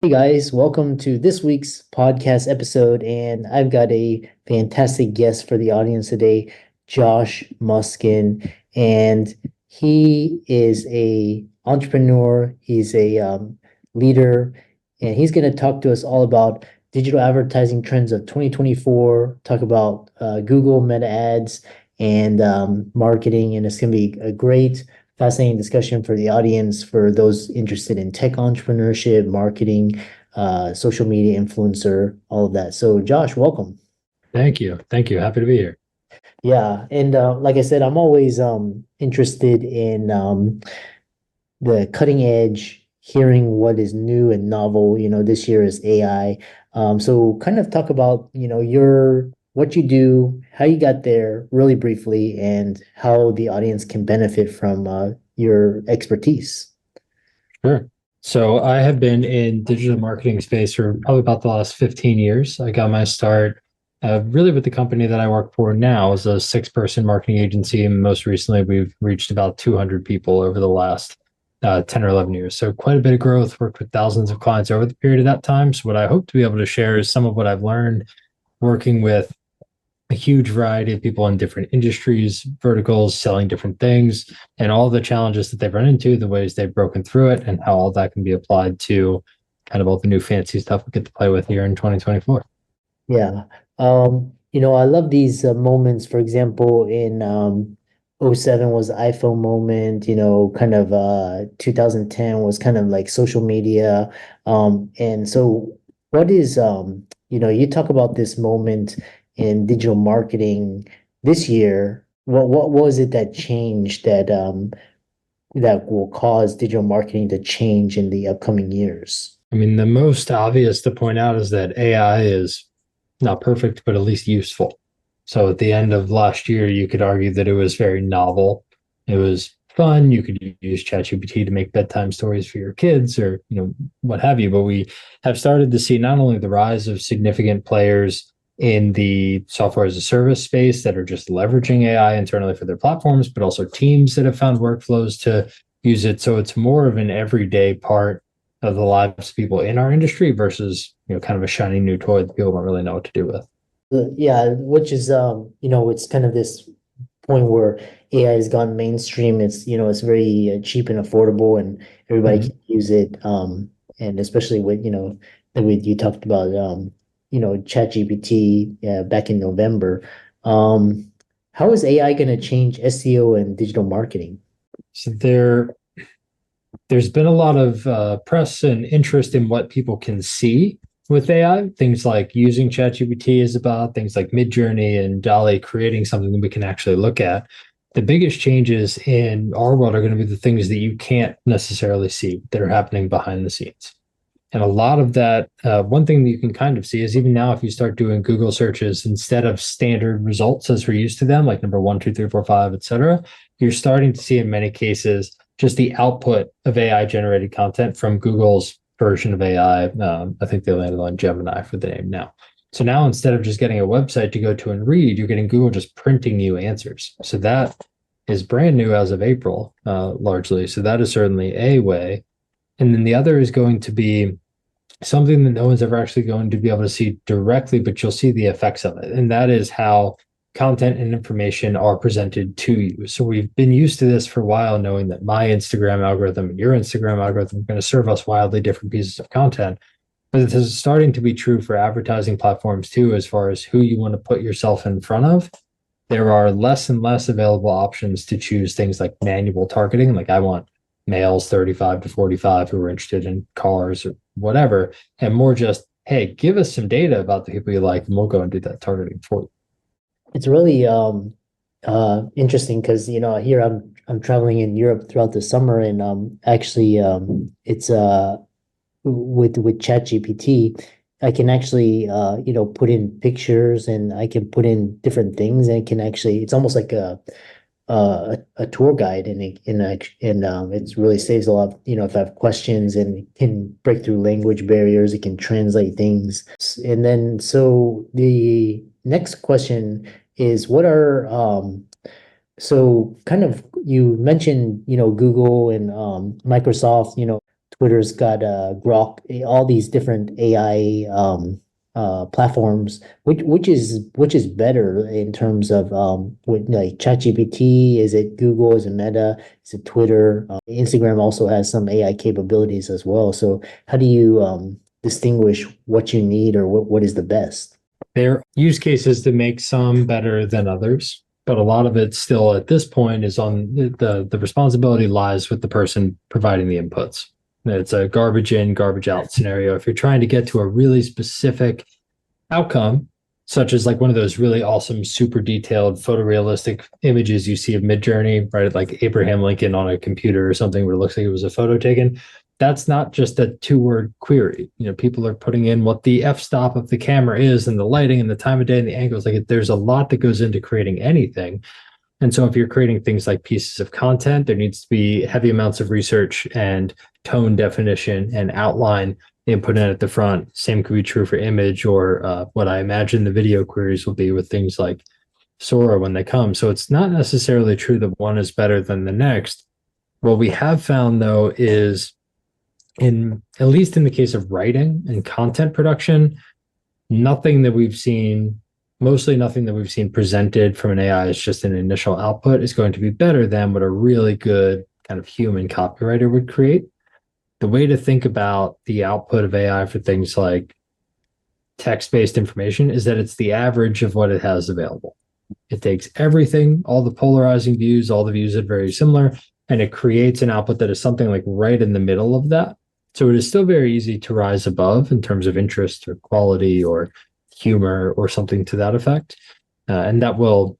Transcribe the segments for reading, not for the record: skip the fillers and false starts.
Hey guys, welcome to this week's podcast episode. And I've got a fantastic guest for the audience today, Josh Muskin. And he is a entrepreneur, he's a leader, and he's going to talk to us all about digital advertising trends of 2024, talk about Google Meta ads and marketing. And it's going to be a great fascinating discussion for the audience, for those interested in tech entrepreneurship, marketing, social media influencer, all of that. So, Josh, welcome. Thank you. Thank you. Happy to be here. Yeah, and like I said, I'm always interested in the cutting edge, hearing what is new and novel. This year is AI. So kind of talk about, your what you do, how you got there, really briefly, and how the audience can benefit from your expertise. Sure. So I have been in digital marketing space for probably about the last 15 years. I got my start really with the company that I work for now as a six-person marketing agency. And most recently, we've reached about 200 people over the last 10 or 11 years. So quite a bit of growth, worked with thousands of clients over the period of that time. So what I hope to be able to share is some of what I've learned working with a huge variety of people in different industries, verticals, selling different things, and all the challenges that they've run into, the ways they've broken through it, and how all that can be applied to kind of all the new fancy stuff we get to play with here in 2024. Yeah. I love these moments. For example, in '07 was the iPhone moment, kind of 2010 was kind of like social media. And so what is you talk about this moment in digital marketing this year. What was it that changed that will cause digital marketing to change in the upcoming years? I mean, the most obvious to point out is that AI is not perfect, but at least useful. So at the end of last year, you could argue that it was very novel. It was fun. You could use ChatGPT to make bedtime stories for your kids or, what have you. But we have started to see not only the rise of significant players in the software as a service space that are just leveraging AI internally for their platforms, but also teams that have found workflows to use it. So it's more of an everyday part of the lives of people in our industry versus kind of a shiny new toy that people don't really know what to do with. Yeah, which is it's kind of this point where AI has gone mainstream. It's very cheap and affordable, and everybody Mhm. can use it. And especially with the way you talked about ChatGPT back in November. Um, how is AI going to change SEO and digital marketing? So there's been a lot of press and interest in what people can see with AI. Things like using ChatGPT is about things like Midjourney and Dolly creating something that we can actually look at. The biggest changes in our world are going to be the things that you can't necessarily see that are happening behind the scenes. And a lot of that, one thing that you can kind of see is even now, if you start doing Google searches instead of standard results as we're used to them, like number one, two, three, four, five, et cetera, you're starting to see in many cases just the output of AI generated content from Google's version of AI. I think they landed on Gemini for the name now. So now instead of just getting a website to go to and read, you're getting Google just printing you answers. So that is brand new as of April, largely. So that is certainly a way. And then the other is going to be something that no one's ever actually going to be able to see directly, but you'll see the effects of it. And that is how content and information are presented to you. So we've been used to this for a while, knowing that my Instagram algorithm and your Instagram algorithm are going to serve us wildly different pieces of content. But this is starting to be true for advertising platforms too, as far as who you want to put yourself in front of. There are less and less available options to choose things like manual targeting. Like I want males 35 to 45 who are interested in cars or whatever, and more just, hey, give us some data about the people you like, and we'll go and do that targeting for you. It's really interesting because here I'm traveling in Europe throughout the summer, and actually it's with ChatGPT, I can actually put in pictures, and I can put in different things, and it can actually, it's almost like a tour guide, and it really saves a lot. If I have questions, and it can break through language barriers, it can translate things. And then so the next question is, what are so kind of, you mentioned Google and Microsoft, Twitter's got Grok, all these different AI platforms. Which is better in terms of with like ChatGPT? Is it Google? Is it Meta? Is it Twitter? Instagram also has some AI capabilities as well. So how do you distinguish what you need or what is the best? There are use cases that make some better than others, but a lot of it still at this point is on the responsibility lies with the person providing the inputs. It's a garbage in, garbage out scenario. If you're trying to get to a really specific outcome, such as like one of those really awesome, super detailed photorealistic images you see of Midjourney, right? Like Abraham Lincoln on a computer or something where it looks like it was a photo taken. That's not just a 2-word query. People are putting in what the f-stop of the camera is and the lighting and the time of day and the angles. Like there's a lot that goes into creating anything. And so if you're creating things like pieces of content, there needs to be heavy amounts of research and tone definition and outline input in at the front. Same could be true for image or what I imagine the video queries will be with things like Sora when they come. So it's not necessarily true that one is better than the next. What we have found, though, is at least in the case of writing and content production, nothing that we've seen, mostly nothing that we've seen presented from an AI as just an initial output is going to be better than what a really good kind of human copywriter would create. The way to think about the output of AI for things like text-based information is that it's the average of what it has available. It takes everything, all the polarizing views, all the views that are very similar, and it creates an output that is something like right in the middle of that. So it is still very easy to rise above in terms of interest or quality or humor or something to that effect. And that will,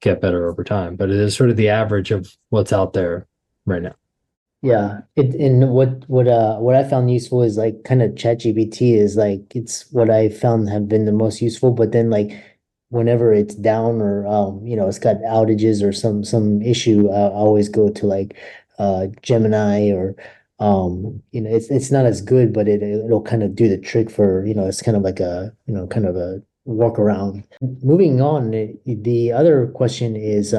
get better over time. But it is sort of the average of what's out there right now. Yeah, and what I found useful is like kind of ChatGPT is like it's what I found have been the most useful. But then like whenever it's down or it's got outages or some issue, I always go to like Gemini or it's not as good, but it'll kind of do the trick for it's kind of like a kind of a workaround. Moving on, the other question is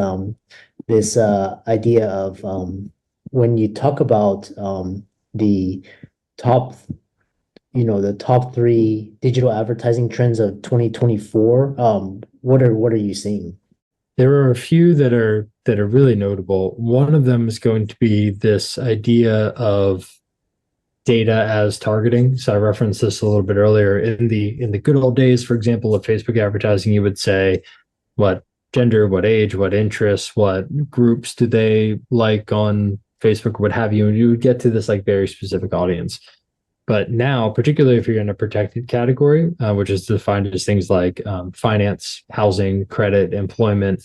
this idea of when you talk about the top the top three digital advertising trends of 2024, what are you seeing? There are a few that are really notable. One of them is going to be this idea of data as targeting. So I referenced this a little bit earlier. In the good old days, for example, of Facebook advertising, you would say what gender, what age, what interests, what groups do they like on Facebook, what have you, and you would get to this like very specific audience. But now, particularly if you're in a protected category, which is defined as things like finance, housing, credit, employment,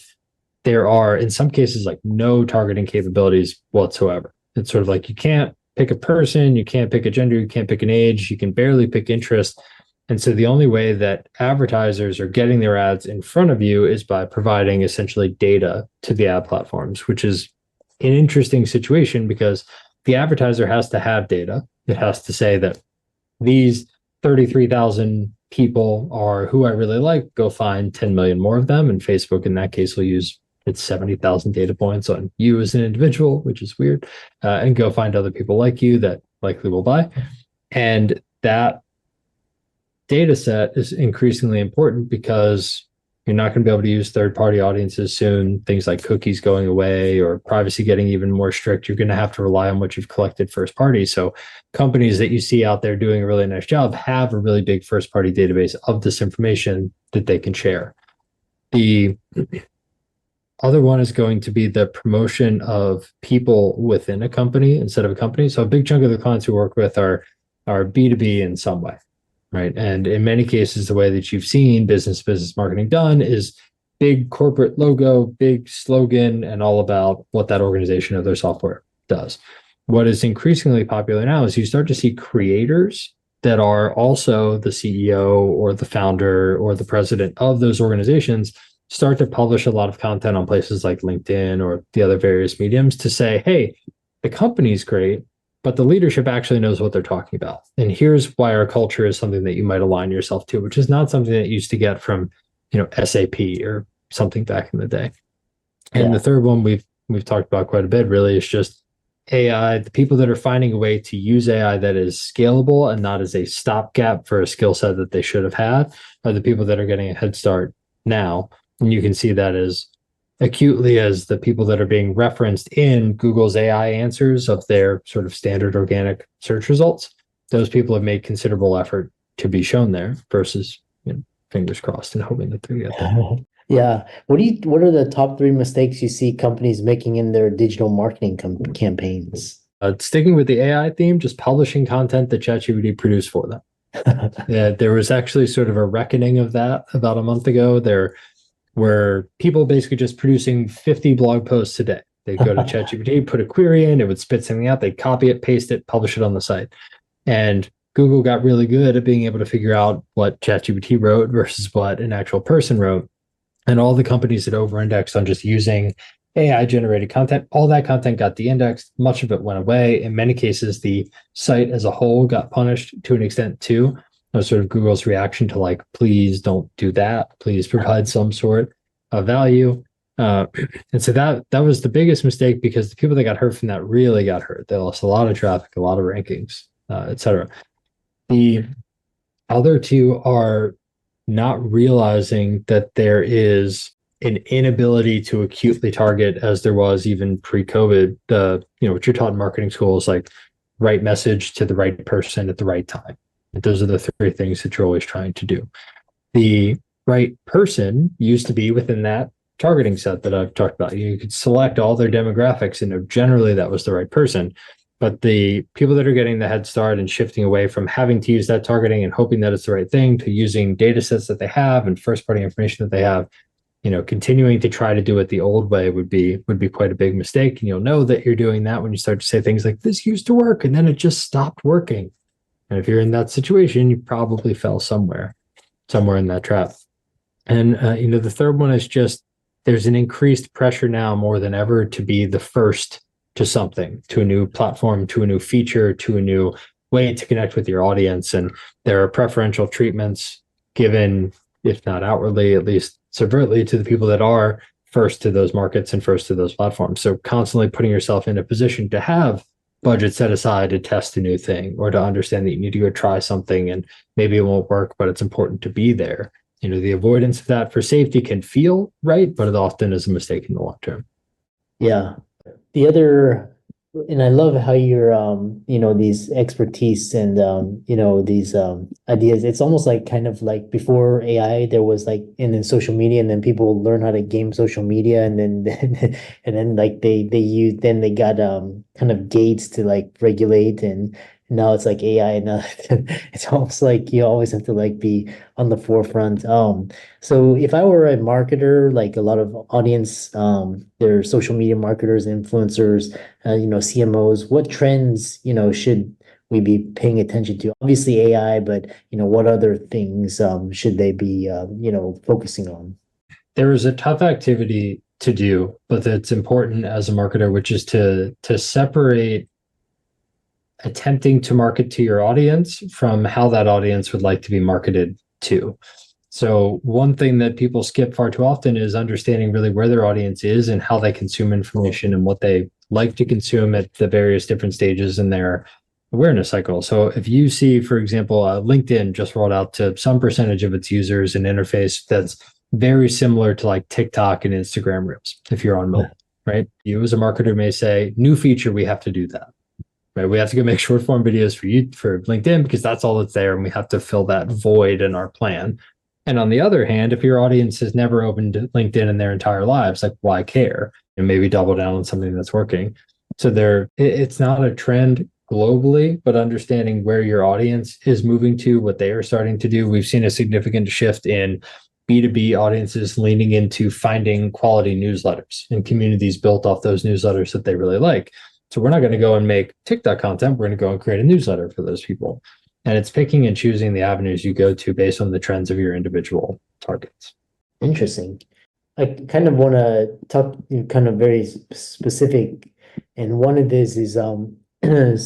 there are in some cases like no targeting capabilities whatsoever. It's sort of like you can't pick a person, you can't pick a gender, you can't pick an age, you can barely pick interest. And so the only way that advertisers are getting their ads in front of you is by providing essentially data to the ad platforms, which is an interesting situation because the advertiser has to have data. It has to say that these 33,000 people are who I really like. Go find 10 million more of them. And Facebook, in that case, will use its 70,000 data points on you as an individual, which is weird, and go find other people like you that likely will buy. And that data set is increasingly important because you're not going to be able to use third-party audiences soon. Things like cookies going away or privacy getting even more strict. You're going to have to rely on what you've collected first party. So companies that you see out there doing a really nice job have a really big first-party database of this information that they can share. The other one is going to be the promotion of people within a company instead of a company. So a big chunk of the clients we work with are B2B in some way. Right. And in many cases, the way that you've seen business marketing done is big corporate logo, big slogan, and all about what that organization or their software does. What is increasingly popular now is you start to see creators that are also the CEO or the founder or the president of those organizations start to publish a lot of content on places like LinkedIn or the other various mediums to say, hey, the company's great, but the leadership actually knows what they're talking about. And here's why our culture is something that you might align yourself to, which is not something that you used to get from, SAP or something back in the day. And Yeah. the third one we've talked about quite a bit really is just AI, the people that are finding a way to use AI that is scalable and not as a stopgap for a skill set that they should have had, are the people that are getting a head start now. And you can see that as acutely as the people that are being referenced in Google's AI answers of their sort of standard organic search results. Those people have made considerable effort to be shown there versus, fingers crossed and hoping that they get there. Yeah. What are the top three mistakes you see companies making in their digital marketing campaigns? Sticking with the AI theme, just publishing content that ChatGPT produced for them. Yeah, there was actually sort of a reckoning of that about a month ago. There were people basically just producing 50 blog posts a day. They'd go to ChatGPT, put a query in, it would spit something out, they'd copy it, paste it, publish it on the site. And Google got really good at being able to figure out what ChatGPT wrote versus what an actual person wrote. And all the companies that over-indexed on just using AI generated content, all that content got de-indexed. Much of it went away. In many cases, the site as a whole got punished to an extent too. That was sort of Google's reaction to like, please don't do that. Please provide some sort of value. And so that was the biggest mistake because the people that got hurt from that really got hurt. They lost a lot of traffic, a lot of rankings, etc. The other two are not realizing that there is an inability to acutely target as there was even pre-COVID. What you're taught in marketing school is like right message to the right person at the right time. Those are the three things that you're always trying to do. The right person used to be within that targeting set that I've talked about. You could select all their demographics and generally that was the right person. But the people that are getting the head start and shifting away from having to use that targeting and hoping that it's the right thing to using data sets that they have and first party information that they have, continuing to try to do it the old way would be quite a big mistake. And you'll know that you're doing that when you start to say things like this used to work and then it just stopped working. And if you're in that situation, you probably fell somewhere in that trap. And the third one is just there's an increased pressure now more than ever to be the first to something, to a new platform, to a new feature, to a new way to connect with your audience. And there are preferential treatments given, if not outwardly, at least subvertly, to the people that are first to those markets and first to those platforms. So constantly putting yourself in a position to have budget set aside to test a new thing or to understand that you need to go try something and maybe it won't work, but it's important to be there. The avoidance of that for safety can feel right, but it often is a mistake in the long term. Yeah. The other, and I love how you're, these expertise and, these ideas. It's almost like kind of like before AI, there was like, and then social media, and then people learn how to game social media, and then, and then like then they got kind of gates to like regulate, and now it's like AI, and it's almost like you always have to like be on the forefront. So if I were a marketer, like a lot of audience, they're social media marketers, influencers, CMOs, what trends, should we be paying attention to? Obviously AI, but what other things should they be focusing on? There is a tough activity to do, but it's important as a marketer, which is to separate attempting to market to your audience from how that audience would like to be marketed to. So one thing that people skip far too often is understanding really where their audience is and how they consume information and what they like to consume at the various different stages in their awareness cycle. So if you see, for example, LinkedIn just rolled out to some percentage of its users an interface that's very similar to like TikTok and Instagram Reels, if you're on mobile, right? You as a marketer may say, new feature, we have to do that. Right, we have to go make short form videos for LinkedIn because that's all that's there, and we have to fill that void in our plan. And on the other hand, if your audience has never opened LinkedIn in their entire lives, like why care? And maybe double down on something that's working. So it's not a trend globally, but understanding where your audience is moving to, what they are starting to do. We've seen a significant shift in B2B audiences leaning into finding quality newsletters and communities built off those newsletters that they really like. So we're not going to go and make TikTok content. We're going to go and create a newsletter for those people. And it's picking and choosing the avenues you go to based on the trends of your individual targets. Interesting. I kind of want to talk kind of very specific. And one of this is how to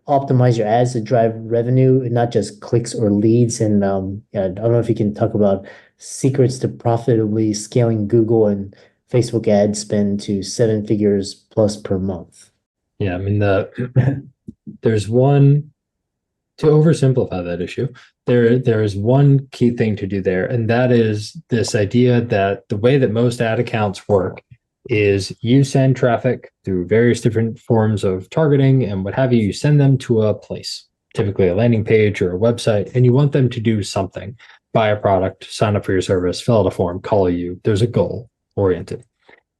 optimize your ads to drive revenue, not just clicks or leads. And I don't know if you can talk about secrets to profitably scaling Google and Facebook ad spend to 7 figures plus per month. Yeah, I mean there's one to oversimplify that issue. There is one key thing to do there, and that is this idea that the way that most ad accounts work is you send traffic through various different forms of targeting and what have you. You send them to a place, typically a landing page or a website, and you want them to do something: buy a product, sign up for your service, fill out a form, call you. There's a goal oriented.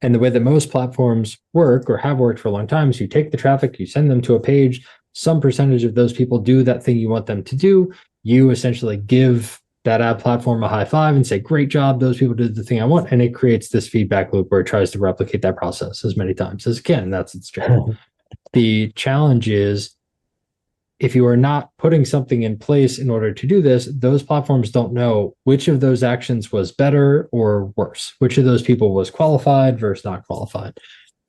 And the way that most platforms work or have worked for a long time is you take the traffic, you send them to a page, some percentage of those people do that thing you want them to do. You essentially give that ad platform a high five and say, great job, those people did the thing I want. And it creates this feedback loop where it tries to replicate that process as many times as it can. That's its job. The challenge is, if you are not putting something in place in order to do this, those platforms don't know which of those actions was better or worse, which of those people was qualified versus not qualified.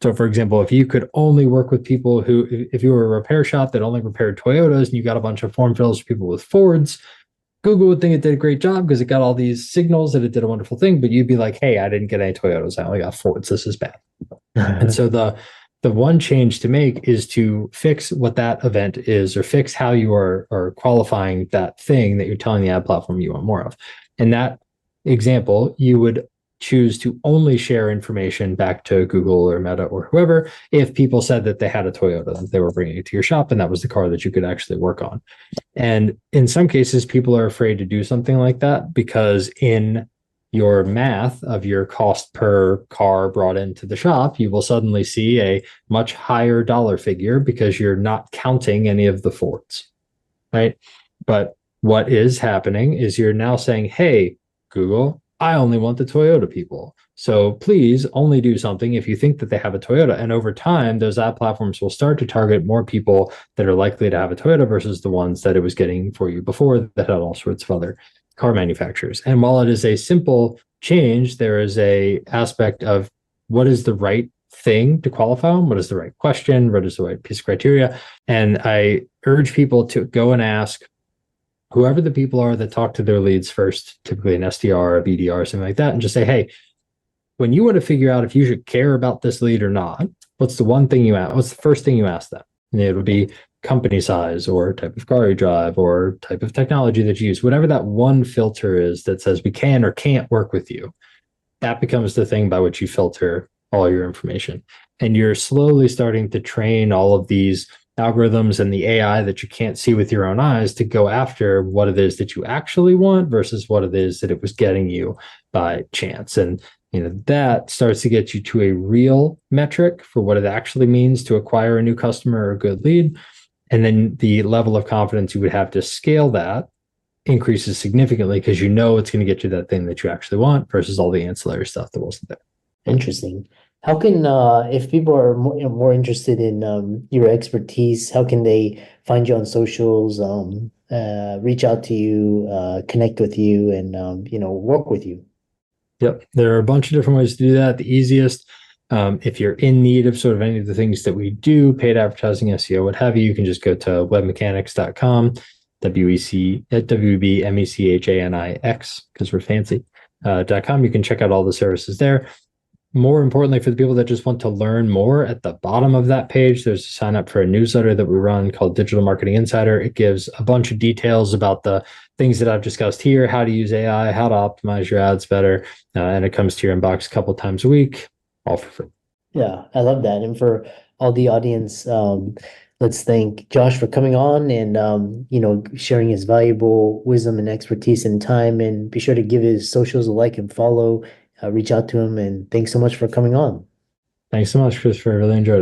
So, for example, if you could only work with people who, if you were a repair shop that only repaired Toyotas and you got a bunch of form fills for people with Fords, Google would think it did a great job because it got all these signals that it did a wonderful thing, but you'd be like, hey, I didn't get any Toyotas. I only got Fords. This is bad. And so the one change to make is to fix what that event is, or fix how you are qualifying that thing that you're telling the ad platform you want more of. In that example, you would choose to only share information back to Google or Meta or whoever if people said that they had a Toyota that they were bringing it to your shop and that was the car that you could actually work on. And in some cases, people are afraid to do something like that because in your math of your cost per car brought into the shop, you will suddenly see a much higher dollar figure because you're not counting any of the Fords, right? But what is happening is you're now saying, hey, Google, I only want the Toyota people. So please only do something if you think that they have a Toyota. And over time, those ad platforms will start to target more people that are likely to have a Toyota versus the ones that it was getting for you before that had all sorts of other car manufacturers. And while it is a simple change, there is a aspect of what is the right thing to qualify on, what is the right question, what is the right piece of criteria. And I urge people to go and ask whoever the people are that talk to their leads first, typically an SDR, a BDR, something like that, and just say, hey, when you want to figure out if you should care about this lead or not, what's the one thing you ask? What's the first thing you ask them? And it would be company size or type of car you drive or type of technology that you use, whatever that one filter is that says we can or can't work with you. That becomes the thing by which you filter all your information. And you're slowly starting to train all of these algorithms and the AI that you can't see with your own eyes to go after what it is that you actually want versus what it is that it was getting you by chance. And that starts to get you to a real metric for what it actually means to acquire a new customer or a good lead. And then the level of confidence you would have to scale that increases significantly because you know it's going to get you that thing that you actually want versus all the ancillary stuff that wasn't there. Interesting. How can, if people are more interested in your expertise, how can they find you on socials, reach out to you, connect with you, and work with you? Yep. There are a bunch of different ways to do that. The easiest, if you're in need of sort of any of the things that we do, paid advertising, SEO, what have you, you can just go to webmechanix.com, WebMechanix, because we're fancy, .com. You can check out all the services there. More importantly, for the people that just want to learn more, at the bottom of that page, there's a sign up for a newsletter that we run called Digital Marketing Insider. It gives a bunch of details about the things that I've discussed here, how to use AI, how to optimize your ads better. And it comes to your inbox a couple times a week, all for free. Yeah, I love that. And for all the audience, let's thank Josh for coming on and sharing his valuable wisdom and expertise and time. And be sure to give his socials a like and follow. Reach out to him. And thanks so much for coming on. Thanks so much, Christopher. I really enjoyed it.